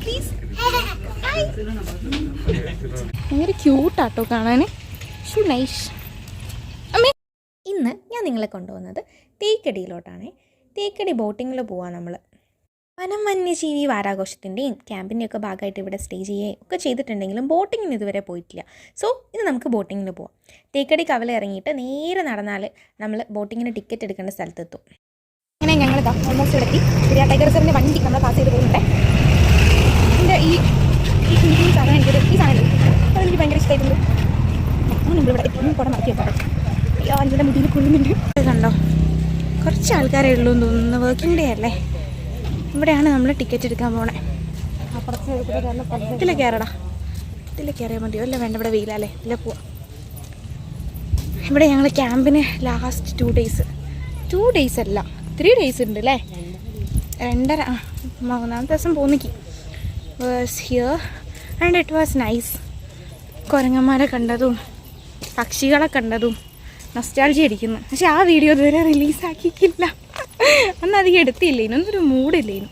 Please. ഭയങ്കര ക്യൂട്ടാട്ടോ കാണാൻ. Nice. ഇന്ന് ഞാൻ നിങ്ങളെ കൊണ്ടുപോകുന്നത് തേക്കടിയിലോട്ടാണ്. തേക്കടി ബോട്ടിങ്ങിൽ പോവാം നമ്മൾ. വനം വന്യജീവി വാരാഘോഷത്തിൻ്റെയും ക്യാമ്പിൻ്റെയൊക്കെ ഭാഗമായിട്ട് ഇവിടെ സ്റ്റേ ചെയ്യുകയും ഒക്കെ ചെയ്തിട്ടുണ്ടെങ്കിലും ബോട്ടിങ്ങിന് ഇതുവരെ പോയിട്ടില്ല. സോ ഇത് നമുക്ക് ബോട്ടിങ്ങിന് പോവാം. തേക്കടി കവല ഇറങ്ങിയിട്ട് നേരെ നടന്നാൽ നമ്മൾ ബോട്ടിങ്ങിന് ടിക്കറ്റ് എടുക്കേണ്ട സ്ഥലത്തെത്തും. അങ്ങനെ ഞങ്ങൾ ഓൾമോസ്റ്റ് ഇവിടെ എത്തി. പെരിയാർ ടൈഗർ റിസർവിൻ്റെ വണ്ടി നമ്മൾ പാസ് ചെയ്ത് പോകുന്നുണ്ട്. എൻ്റെ ഈ സാധനം എനിക്കൊരു ഈ സാധനം അതെനിക്ക് ഭയങ്കര ഇഷ്ടമായിട്ടുണ്ട്. നമ്മളിവിടെ എപ്പോഴും കൂടെ മാറ്റി വെക്കാം. അയ്യോ അതിൻ്റെ മുടിയിൽ കൊള്ളുന്നുണ്ട്. കണ്ടോ, കുറച്ച് ആൾക്കാരേ ഉള്ളൂ എന്ന് തോന്നുന്നു. വർക്കിംഗ് ഡേ അല്ലേ. ഇവിടെയാണ് നമ്മൾ ടിക്കറ്റ് എടുക്കാൻ പോണേ. ഇതിലെ കയറടാ, ഇതിലെ കയറിയാൽ മതിയോ? അല്ല വേണ്ട, ഇവിടെ വെയിലല്ലേ, ഇതിലെ പോവാം. ഇവിടെ ഞങ്ങൾ ക്യാമ്പിന് ലാസ്റ്റ് 2 days അല്ല 3 days ഉണ്ട് അല്ലേ. 2.5 ദിവസം പോന്നിക്ക് was here and it was nice. കുരങ്ങന്മാരെ കണ്ടതും പക്ഷികളെ കണ്ടതും നൊസ്റ്റാൾജി അടിക്കുന്നു. പക്ഷെ ആ വീഡിയോ ഇതുവരെ റിലീസാക്കിയിട്ടില്ല. അന്ന് അധികം എടുത്തില്ലേനു, ഒന്നൊരു മൂഡില്ലേനു.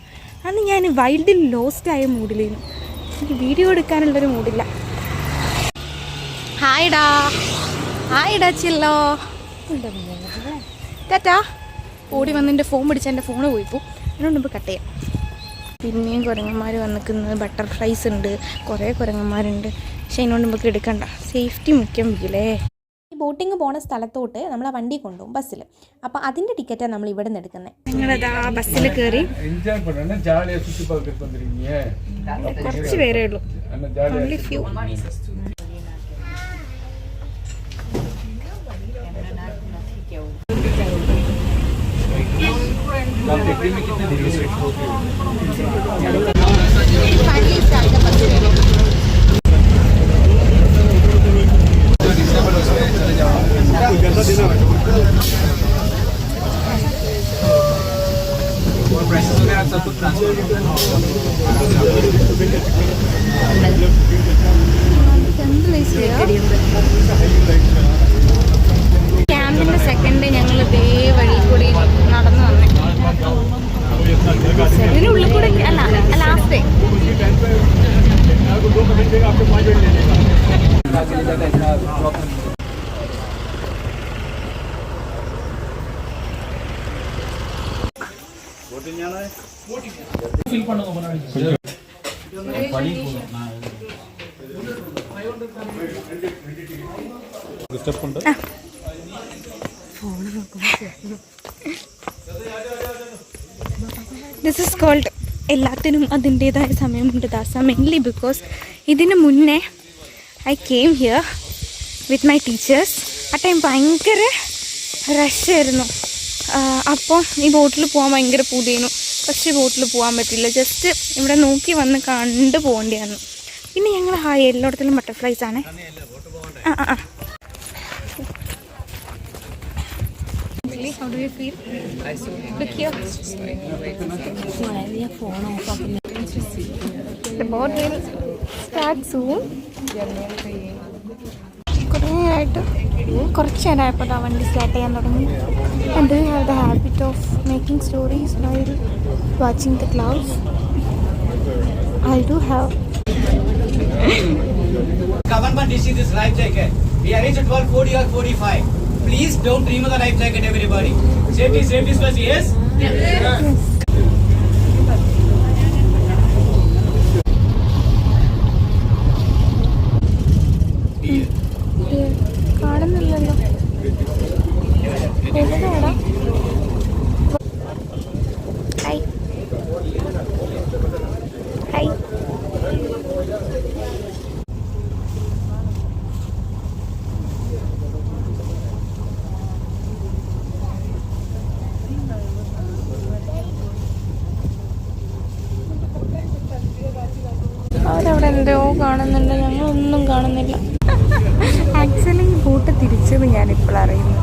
അന്ന് ഞാൻ വൈൽഡിൽ ലോസ്റ്റായ മൂഡില്ലേനു. എനിക്ക് വീഡിയോ എടുക്കാനുള്ളൊരു മൂഡില്ല. ഹായ്ഡാ ചില്ലോ. ടാറ്റാ. ഓടി വന്ന് എൻ്റെ ഫോൺ പിടിച്ച് എൻ്റെ ഫോണ് പോയിപ്പോൾ അതിനോട് മുമ്പ് കട്ട് ചെയ്യാം. പിന്നെയും കുരങ്ങന്മാർ വന്നിക്കുന്നത്. ബട്ടർഫ്ലൈസ് ഉണ്ട്, കുറേ കുരങ്ങന്മാരുണ്ട്. പക്ഷെ അതിനോട് നമുക്ക് എടുക്കണ്ട, സേഫ്റ്റി മുഖ്യം വീലേ. ഈ ബോട്ടിങ് പോണ സ്ഥലത്തോട്ട് നമ്മൾ ആ വണ്ടി കൊണ്ടുപോകും ബസ്സിൽ. അപ്പോൾ അതിൻ്റെ ടിക്കറ്റാണ് നമ്മൾ ഇവിടെ നിന്ന് എടുക്കുന്നത്. നിങ്ങളത് ആ ബസ്സിൽ കയറി കുറച്ച് പേരേ ഉള്ളൂ, ഓൺലി ഫ്യൂ. ക്യാമ്പിന്റെ സെക്കൻഡ് ഞങ്ങൾ ഇതേ വഴി കൂടി നടന്നു വന്നേ. ഇതിനുള്ളിൽ കൂടെ അല്ല, ലാസ്റ്റ് ദിസ് ഇസ് കോൾഡ്. എല്ലാത്തിനും അതിൻ്റേതായ സമയമുണ്ട് ദാസ. മെയിൻലി ബിക്കോസ് ഇതിന് മുന്നേ I came here with my teachers. ആ ടൈം ഭയങ്കര റഷായിരുന്നു. അപ്പോൾ ഈ ബോട്ടിൽ പോകാൻ ഭയങ്കര പൂതിയായിരുന്നു. പക്ഷേ ബോട്ടിൽ പോകാൻ പറ്റില്ല. ജസ്റ്റ് ഇവിടെ നോക്കി വന്ന് കണ്ടു പോകേണ്ടിയാണ്. പിന്നെ ഞങ്ങൾ എല്ലായിടത്തിലും ബട്ടർഫ്ലൈസ് ആണ്. How do you feel? Look here. The boat will start soon. കുറച്ച് നേരമായപ്പോൾ വണ്ടി സ്റ്റാർട്ട് ചെയ്യാൻ തുടങ്ങി. And do you have the habit of making stories while watching the clouds? I do have. Government issues this life jacket. We arrange at 12:40 or 45. Please don't remove the life jacket, everybody. Safety first, yes? Yes. കാണുന്നില്ലല്ലോ. എവിടെയാടാ? Hi hi. അവരവിടെ എന്തോ കാണുന്നുണ്ട്, ഞങ്ങളൊന്നും കാണുന്നില്ല. Actually ഈ boat തിരിച്ചത് ഞാനിപ്പോൾ അറിയുന്നു.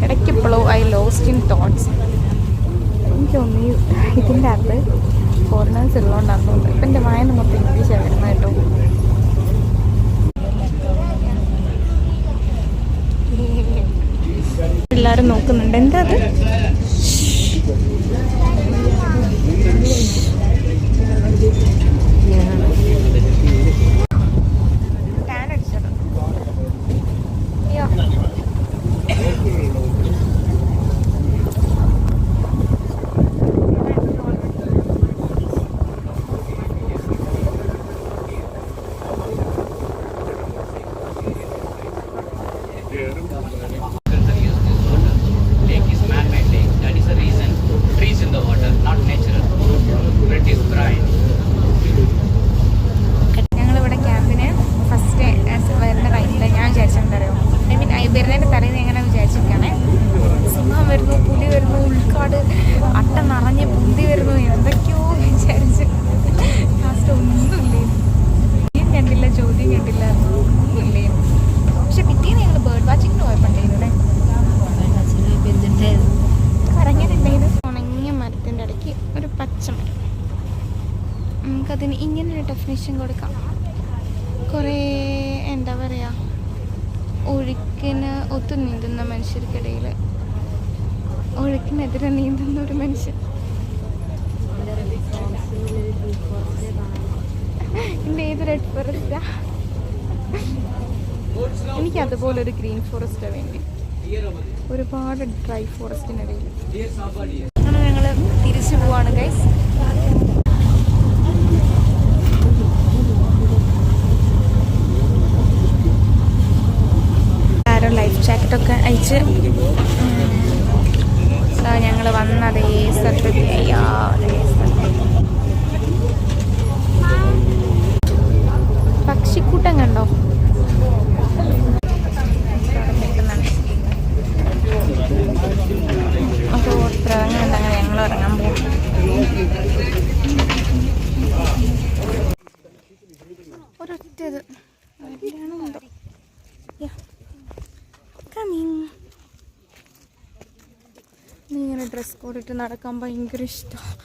ഇടയ്ക്കെപ്പോഴോ ഐ ലോസ്റ്റ് ഇൻ തോട്ട്സ്. എനിക്ക് തോന്നി ഇതിൻ്റെ അകത്ത് ഫോറിനേഴ്സ് ഉള്ളതുകൊണ്ടാണ് തോന്നുന്നത്. ഇപ്പം എൻ്റെ വായന മൊത്തം ഇംഗ്ലീഷാണ് വരുന്നത് കേട്ടോ. എല്ലാവരും നോക്കുന്നുണ്ട്. എന്താ അത്? പോലും കണ്ടില്ലായിരുന്നു, ഒന്നുമില്ലായിരുന്നു. പക്ഷെ പിറ്റേന്ന് ഞങ്ങൾ ബേർഡ് വാച്ചിങ്ങിന് പോയപ്പോണ്ടായിരുന്നു അല്ലേ, കറങ്ങാനുണ്ടായിരുന്നു. ഉണങ്ങിയ മരത്തിൻ്റെ ഇടയ്ക്ക് ഒരു പച്ചമരം. നമുക്കതിന് ഇങ്ങനൊരു ഡെഫിനേഷൻ കൊടുക്കാം. കുറേ എന്താ പറയുക, ഒഴുക്കിന് ഒത്തു നീന്തുന്ന മനുഷ്യർക്കിടയിൽ ഒഴുക്കിനെതിരെ നീന്തുന്ന ഒരു മനുഷ്യൻ. എൻ്റെ ഏത് റെഡ് ഫോറസ്റ്റാ? എനിക്ക് അതുപോലൊരു ഗ്രീൻ ഫോറസ്റ്റാണ് വേണ്ടി, ഒരുപാട് ഡ്രൈ ഫോറസ്റ്റിനിടയിൽ. അങ്ങനെ ഞങ്ങൾ തിരിച്ചു പോവാണ് ഗൈസ്. ആരോ ലൈഫ് ജാക്കറ്റൊക്കെ അയച്ച് ഞങ്ങൾ വന്ന അതേ സ്ഥലത്ത്. പക്ഷിക്കൂട്ടം കണ്ടോ? അപ്പോൾ ഇറങ്ങുന്നുണ്ട്. അങ്ങനെ ഞങ്ങൾ ഇറങ്ങാൻ പോകും. ഒരൊറ്റത് ഇങ്ങനെ ഡ്രസ് കോഡ് ഇട്ട് നടക്കാൻ ഭയങ്കര ഇഷ്ടമാണ്.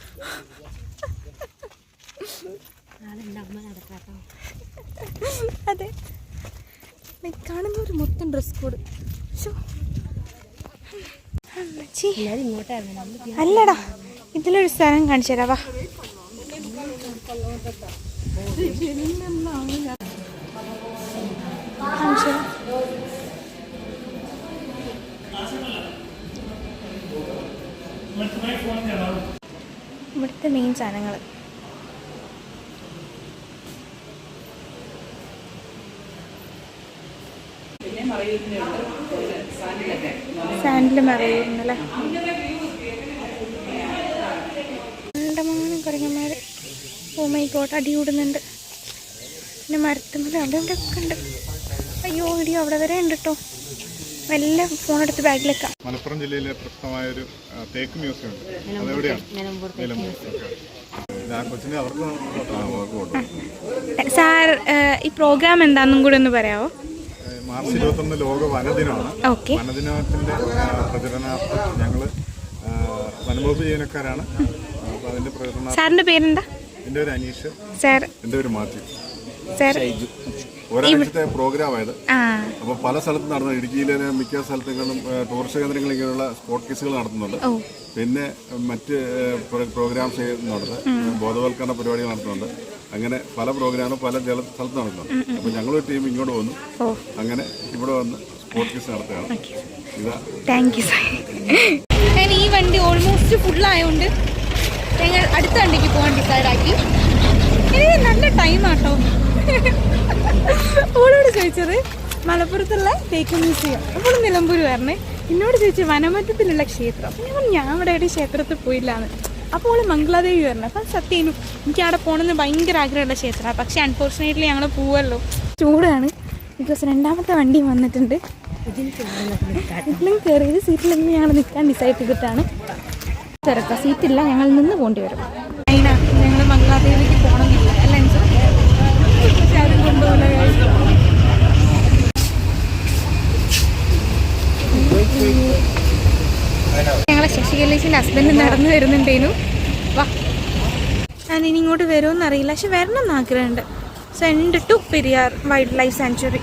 അതെ, കാണുന്നവർ മൊത്തം ഡ്രസ് കോഡ്. അല്ലടാ, ഇതിലൊരു സ്ഥലം കാണിച്ചു തരാവാ. ഇവിടുത്തെ മെയിൻ സാധനങ്ങൾ സാൻഡിൽ മറയുന്നല്ലേ. കുരങ്ങന്മാർ ഓ മൈ ഗോഡ് അടി കൂടുന്നുണ്ട്. പിന്നെ മരത്തുമ്പോൾ അവിടെ ഇവിടെ ഒക്കെ ഉണ്ട്. അയ്യോ ഇടിയോ അവിടെ വരെ ഉണ്ട് കേട്ടോ. എല്ലാം ഫോണെടുത്ത് ബാഗിലേക്കാം. മലപ്പുറം ജില്ലയിലെ പ്രശസ്തമായൊരു തേക്ക് മ്യൂസിയം ഉണ്ട്. അതെവിടെയാണ്? സാർ ഈ പ്രോഗ്രാം എന്താണെന്നും കൂടെ ഒന്ന് പറയാമോ? മാർച്ച് 21 ലോക വനദിനമാണ്. വനദിനത്തിന്റെ പ്രചരണാർത്ഥം ഞങ്ങൾ വനംവകുപ്പ് ജീവനക്കാരാണ്. അപ്പോൾ അതിന്റെ പ്രചരണ. സാറിന്റെ പേരെന്താ? എൻ്റെ പേര് അനീഷ്. സാർ? എൻ്റെ പേര് മാത്യു. സാർ ഒരാഴ്ചത്തെ പ്രോഗ്രാമായത്. അപ്പോൾ പല സ്ഥലത്തും നടന്നു. ഇടുക്കിയിലെ മിക്ക സ്ഥലത്തുകളും ടൂറിസ്റ്റ് കേന്ദ്രങ്ങളിൽ ഇങ്ങനെയുള്ള സ്പോർട്ട് ക്വിസുകൾ നടത്തുന്നുണ്ട്. പിന്നെ മറ്റ് പ്രോഗ്രാംസ് ചെയ്യുന്നുണ്ട്, ബോധവൽക്കരണ പരിപാടികൾ നടത്തുന്നുണ്ട്. അങ്ങനെ പല പ്രോഗ്രാമും പല സ്ഥലത്ത് നടക്കുന്നുണ്ട്. അപ്പോൾ ഞങ്ങളൊരു ടീം ഇങ്ങോട്ട് വന്നു. അങ്ങനെ ഇവിടെ വന്ന് സ്പോർട്ട് ക്വിസ് നടത്തുകയാണ്. ഇതാ. Thank you sir. ഞാൻ ഈ വണ്ടി ഓൾമോസ്റ്റ് ഫുള്ളായതുകൊണ്ട് ഞങ്ങൾ അടുത്ത വണ്ടിക്ക് പോകാൻ ഡിസൈഡാക്കി. എനിക്ക് നല്ല ടൈമാട്ടോ. ഓളോട് ചോദിച്ചത് മലപ്പുറത്തുള്ള തേക്ക് മ്യൂസിയം, അപ്പോൾ നിലമ്പൂർ വരണേ. എന്നോട് ചോദിച്ചു വനമറ്റത്തിലുള്ള ക്ഷേത്രം. അപ്പോൾ ഞാൻ അവിടെ എവിടെ ക്ഷേത്രത്തിൽ പോയില്ലാന്ന്. അപ്പോൾ ഓള് മംഗളാദേവി വരണം. അപ്പം സത്യം എനിക്ക് അവിടെ പോകണമെന്ന് ഭയങ്കര ആഗ്രഹമുള്ള ക്ഷേത്രമാണ്. പക്ഷേ അൺഫോർച്ചുനേറ്റ്ലി ഞങ്ങൾ പോവല്ലോ. ചൂടാണ്. ബിക്കോസ് രണ്ടാമത്തെ വണ്ടി വന്നിട്ടുണ്ട്. ഇതിലും കയറിയത് സീറ്റിലൊന്നും ഞങ്ങൾ നിൽക്കാൻ ഡിസൈഡ് ചെയ്തിട്ടാണ്. തിരക്കാം, സീറ്റില്ല, ഞങ്ങൾ നിന്ന് പോകേണ്ടി വരും. അതിനാണ് ഞങ്ങൾ മംഗളാദേവിക്ക് പോകണമെന്നില്ല. അല്ല ആരും കൊണ്ടുപോകുന്ന ഞങ്ങളെ ശശികലേശിൻ്റെ ഹസ്ബൻഡ് നടന്നു വരുന്നുണ്ടേനു. വാ, ഞാൻ ഇനി ഇങ്ങോട്ട് വരുമോയെന്നറിയില്ല, പക്ഷെ വരണം എന്ന് ആഗ്രഹമുണ്ട്. Send to Periyar wildlife sanctuary.